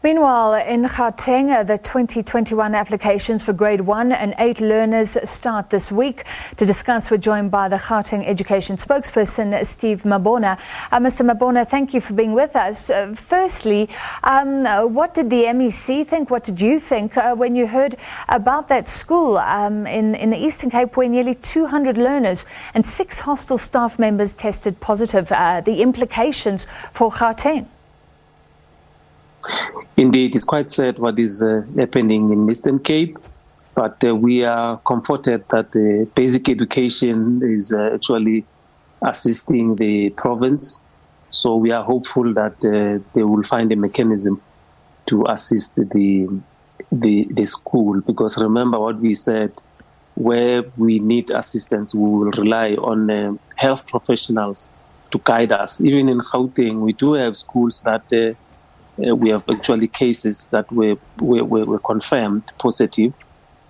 Meanwhile, in Gauteng, the 2021 applications for grade 1 and 8 learners start this week. To discuss, we're joined by the Gauteng Education spokesperson, Steve Mabona. Mr. Mabona, thank you for being with us. Firstly, what did the MEC think? What did you think when you heard about that school in the Eastern Cape where nearly 200 learners and 6 hostel staff members tested positive? The implications for Gauteng? Indeed, it's quite sad what is happening in Eastern Cape, but we are comforted that the basic education is actually assisting the province. So we are hopeful that they will find a mechanism to assist the school, because remember what we said, where we need assistance, we will rely on health professionals to guide us. Even in Gauteng, we do have schools that we have actually cases that were confirmed positive,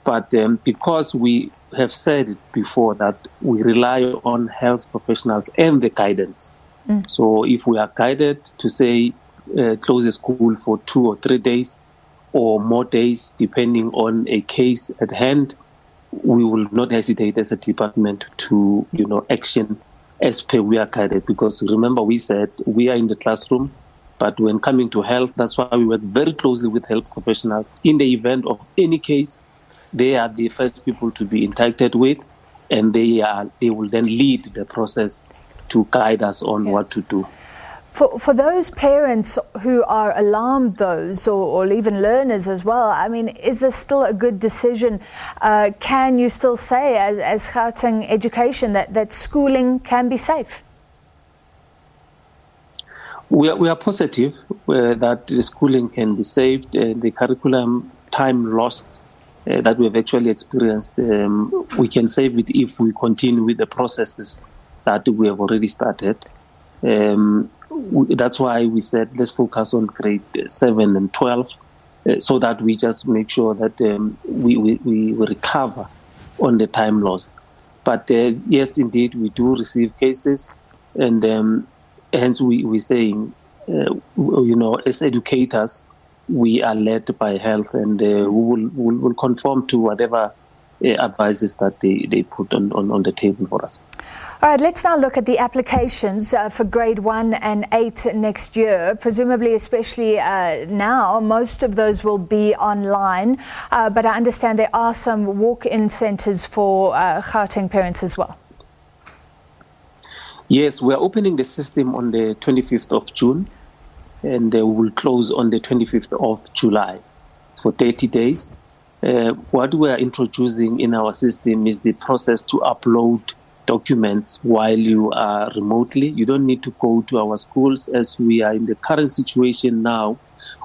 but because we have said it before that we rely on health professionals and the guidance. So if we are guided to say close a school for 2 or 3 days or more days, depending on a case at hand, we will not hesitate as a department to action as per we are guided. Because remember, we said we are in the classroom. But when coming to health, that's why we work very closely with health professionals. In the event of any case, they are the first people to be interacted with, and they will then lead the process to guide us on what to do. For those parents who are alarmed, or even learners as well, I mean, is this still a good decision? Can you still say, as Gauteng Education, that schooling can be safe? We are positive that the schooling can be saved. The curriculum time lost that we have actually experienced, we can save it if we continue with the processes that we have already started. That's why we said let's focus on grade 7 and 12 so that we just make sure that we recover on the time lost. But yes, indeed, we do receive cases, and hence, we're saying, as educators, we are led by health, and we will conform to whatever advices that they put on the table for us. All right, let's now look at the applications for grade 1 and 8 next year. Presumably, especially now, most of those will be online, but I understand there are some walk-in centres for Gauteng parents as well. Yes, we are opening the system on the 25th of June, and we will close on the 25th of July. It's for 30 days. What we are introducing in our system is the process to upload documents while you are remotely. You don't need to go to our schools, as we are in the current situation now.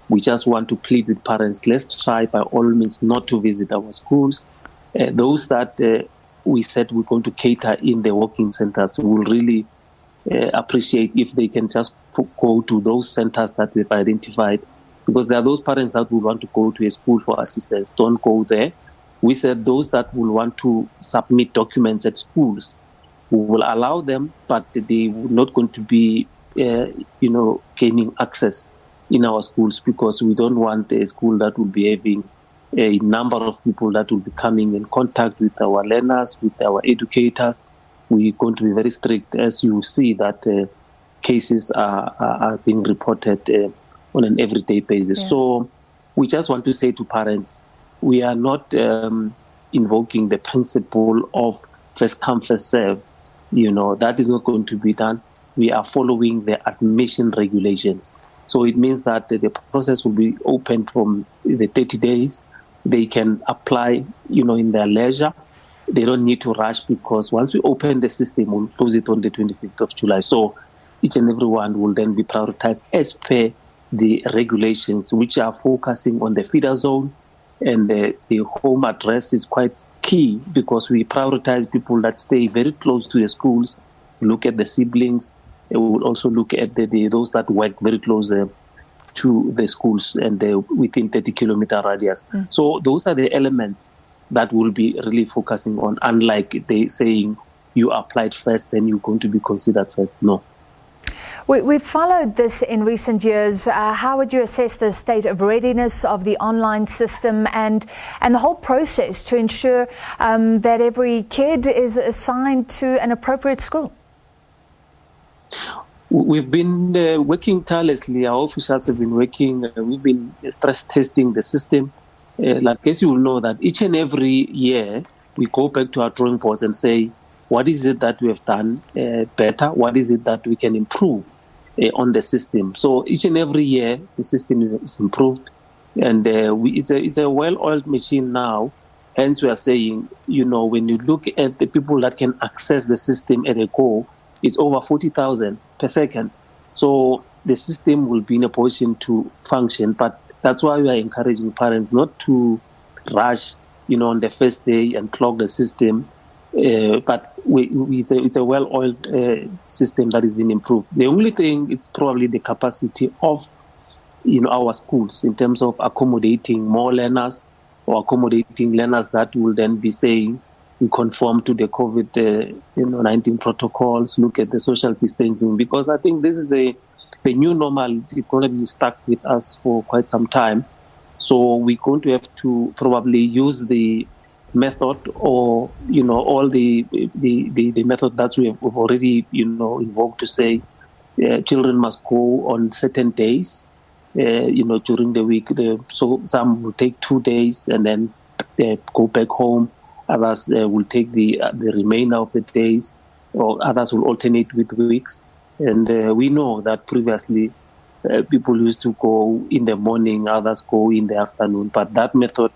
We just want to plead with parents, let's try by all means not to visit our schools. Those that we said we're going to cater in the walk-in centers will really appreciate if they can just go to those centers that we've identified, because there are those parents that will want to go to a school for assistance. Don't go there. We said those that will want to submit documents at schools, we will allow them, but they will not going to be gaining access in our schools, because we don't want a school that will be having a number of people that will be coming in contact with our learners, with our educators. We're going to be very strict, as you see that cases are being reported on an everyday basis. Yeah. So we just want to say to parents, we are not invoking the principle of first come, first serve. That is not going to be done. We are following the admission regulations. So it means that the process will be open from the 30 days. They can apply, in their leisure. They don't need to rush, because once we open the system, we'll close it on the 25th of July. So each and every one will then be prioritized as per the regulations, which are focusing on the feeder zone, and the home address is quite key, because we prioritize people that stay very close to the schools, look at the siblings. We will also look at those that work very close to the schools and within 30-kilometer radius. So those are the elements that will be really focusing on, unlike they saying you applied first, then you're going to be considered first. No. We've followed this in recent years. How would you assess the state of readiness of the online system and the whole process to ensure that every kid is assigned to an appropriate school? We've been working tirelessly. Our officials have been working. We've been stress testing the system. Like as you will know, that each and every year we go back to our drawing boards and say, what is it that we have done better? What is it that we can improve on the system? So each and every year, the system is improved. And it's a well-oiled machine now. Hence, we are saying, when you look at the people that can access the system at a go, it's over 40,000 per second. So the system will be in a position to function. But that's why we are encouraging parents not to rush, on the first day and clog the system. But it's a well-oiled system that has been improved. The only thing is probably the capacity of our schools in terms of accommodating more learners or accommodating learners that will then be saying we conform to the COVID-19 protocols, look at the social distancing, because I think this is the new normal. It's going to be stuck with us for quite some time. So we're going to have to probably use the method or all the method that we have already invoked to say children must go on certain days during the week. So some will take 2 days and then go back home. Others will take the remainder of the days, or others will alternate with weeks. And we know that previously people used to go in the morning, others go in the afternoon, but that method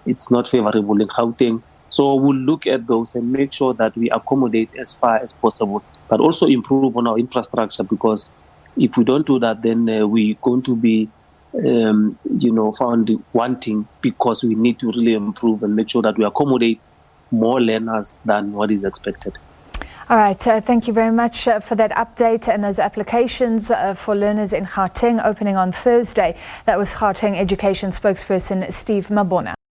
it's not favorable in Gauteng. So we'll look at those and make sure that we accommodate as far as possible, but also improve on our infrastructure, because if we don't do that, then we're going to be, found wanting, because we need to really improve and make sure that we accommodate more learners than what is expected. All right. Thank you very much for that update and those applications for learners in Gauteng opening on Thursday. That was Gauteng Education spokesperson Steve Mabona.